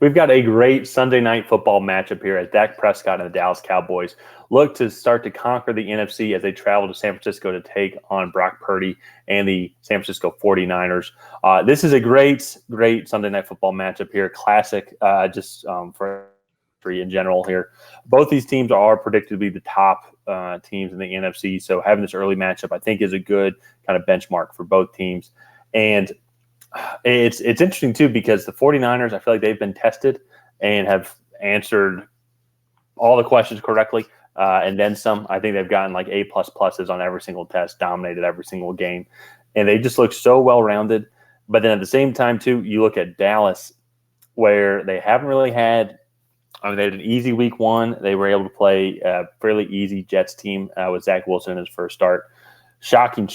we've got a great Sunday night football matchup here as Dak Prescott and the Dallas Cowboys look to start to conquer the NFC as they travel to San Francisco to take on Brock Purdy and the San Francisco 49ers. This is a great Sunday night football matchup here. Classic for in general here. Both these teams are predicted to be the top teams in the NFC, so having this early matchup I think is a good kind of benchmark for both teams. And it's interesting too because the 49ers, I feel like they've been tested and have answered all the questions correctly, and then some. I think they've gotten like A++ on every single test, dominated every single game, and they just look so well-rounded. But then at the same time too, you look at Dallas where they haven't really had – they had an easy week one. They were able to play a fairly easy Jets team with Zach Wilson in his first start. Shocking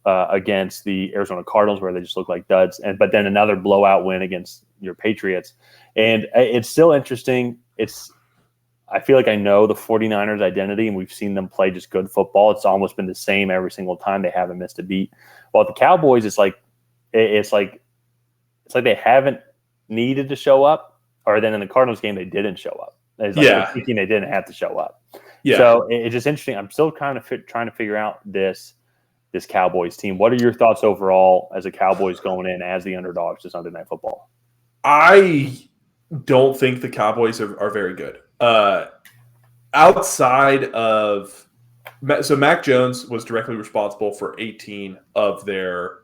against the Arizona Cardinals where they just look like duds. But then another blowout win against your Patriots. And it's still interesting. I feel like I know the 49ers identity, and we've seen them play just good football. It's almost been the same every single time. They haven't missed a beat. While the Cowboys, it's like they haven't needed to show up. Or then in the Cardinals game, they didn't show up. It's like they're thinking they didn't have to show up. Yeah. So it's just interesting. I'm still kind of trying to figure out this Cowboys team. What are your thoughts overall as the Cowboys going in as the underdogs to Sunday Night Football? I don't think the Cowboys are very good. Outside of – so Mac Jones was directly responsible for 18 of their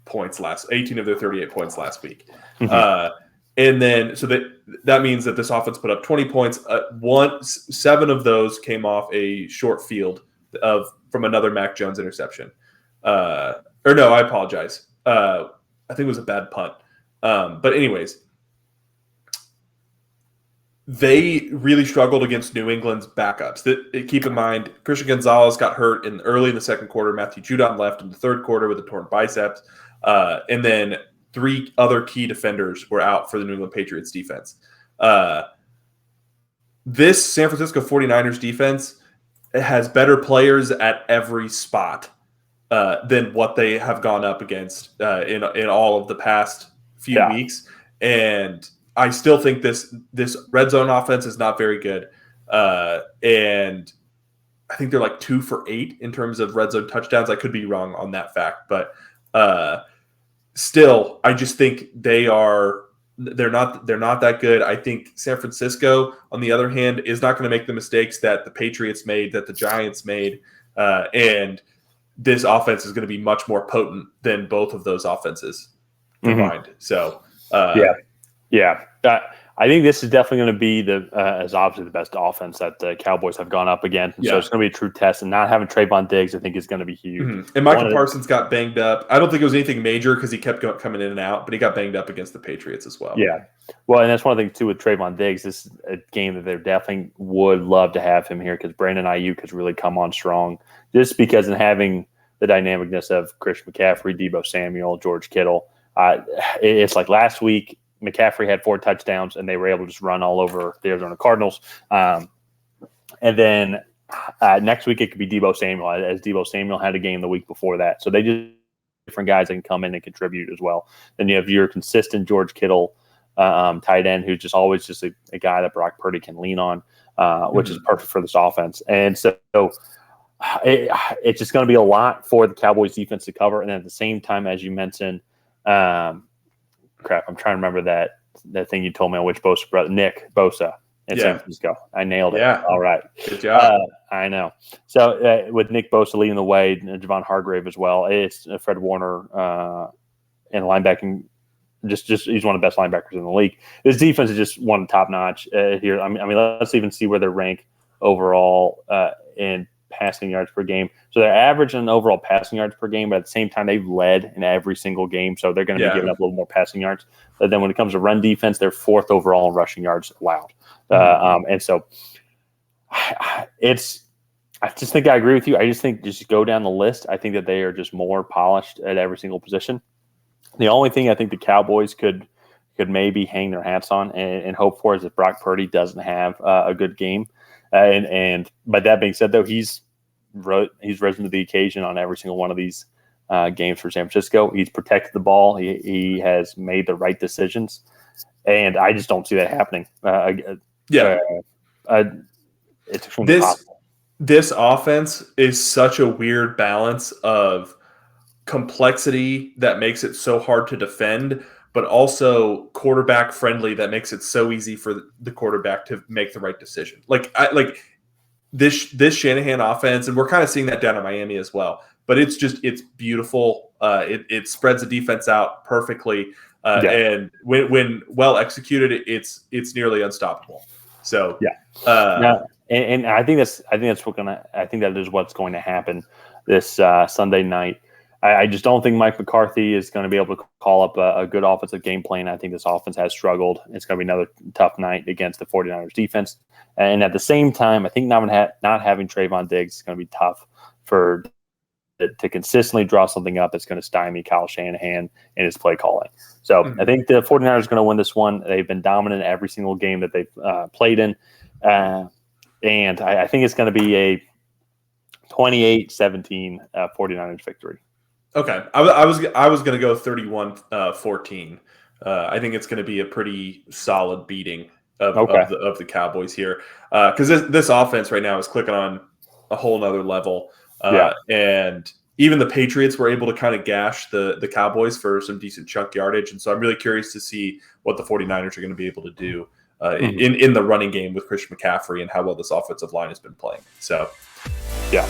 38 points last week. Mm-hmm. And then, so that means that this offense put up 20 points. 7 of those came off a short field from another Mac Jones interception. I apologize. I think it was a bad punt. But anyways, they really struggled against New England's backups. Keep in mind, Christian Gonzalez got hurt early in the second quarter. Matthew Judon left in the third quarter with a torn biceps. And then 3 other key defenders were out for the New England Patriots defense. This San Francisco 49ers defense has better players at every spot than what they have gone up against in all of the past few weeks. And I still think this red zone offense is not very good. And I think they're like 2 for 8 in terms of red zone touchdowns. I could be wrong on that fact, but still, I just think they're not that good. I think San Francisco, on the other hand, is not going to make the mistakes that the Patriots made, that the Giants made, and this offense is going to be much more potent than both of those offenses combined. Mm-hmm. So, I think this is definitely going to be as obviously the best offense that the Cowboys have gone up against. And so it's going to be a true test. And not having Trayvon Diggs, I think, is going to be huge. Mm-hmm. And Michael Parsons got banged up. I don't think it was anything major because he kept coming in and out, but he got banged up against the Patriots as well. Yeah. Well, and that's one thing, too, with Trayvon Diggs. This is a game that they definitely would love to have him here because Brandon Ayuk has really come on strong just because in having the dynamicness of Christian McCaffrey, Deebo Samuel, George Kittle. It's like last week, McCaffrey had 4 touchdowns, and they were able to just run all over the Arizona Cardinals. And then next week it could be Deebo Samuel, as Deebo Samuel had a game the week before that. So they just different guys that can come in and contribute as well. Then you have your consistent George Kittle tight end who's just always just a guy that Brock Purdy can lean on, which is perfect for this offense. And so it's just going to be a lot for the Cowboys defense to cover. And then at the same time, as you mentioned, I'm trying to remember that thing you told me on which Bosa brother, Nick Bosa in San Francisco. I nailed it. Yeah. All right. Good job. I know. So with Nick Bosa leading the way, and Javon Hargrave as well, it's Fred Warner and linebacking. Just he's one of the best linebackers in the league. This defense is just one top notch here. I mean, let's even see where they rank overall in passing yards per game. So they're average in overall passing yards per game, but at the same time, they've led in every single game. So they're going to be giving up a little more passing yards. But then when it comes to run defense, they're 4th overall in rushing yards allowed. And so I just think I agree with you. I just think just go down the list. I think that they are just more polished at every single position. The only thing I think the Cowboys could maybe hang their hats on and hope for is if Brock Purdy doesn't have a good game. But that being said, though, he's risen to the occasion on every single one of these games for San Francisco. He's protected the ball. He has made the right decisions. And I just don't see that happening. It's extremely possible. This offense is such a weird balance of complexity that makes it so hard to defend, but also quarterback friendly that makes it so easy for the quarterback to make the right decision. Like this Shanahan offense, and we're kind of seeing that down in Miami as well. But it's beautiful. It spreads the defense out perfectly, and when well executed, it's nearly unstoppable. So and I think that is what's going to happen this Sunday night. I just don't think Mike McCarthy is going to be able to call up a good offensive game plan. I think this offense has struggled. It's going to be another tough night against the 49ers defense. And at the same time, I think not having Trayvon Diggs is going to be tough to consistently draw something up that's going to stymie Kyle Shanahan and his play calling. So I think the 49ers are going to win this one. They've been dominant every single game that they've played in. And I think it's going to be a 28-17 49ers victory. Okay. I was going to go 31-14. I think it's going to be a pretty solid beating of the Cowboys here. Because this offense right now is clicking on a whole nother level. And even the Patriots were able to kind of gash the Cowboys for some decent chunk yardage. And so I'm really curious to see what the 49ers are going to be able to do in the running game with Christian McCaffrey and how well this offensive line has been playing. So, yeah.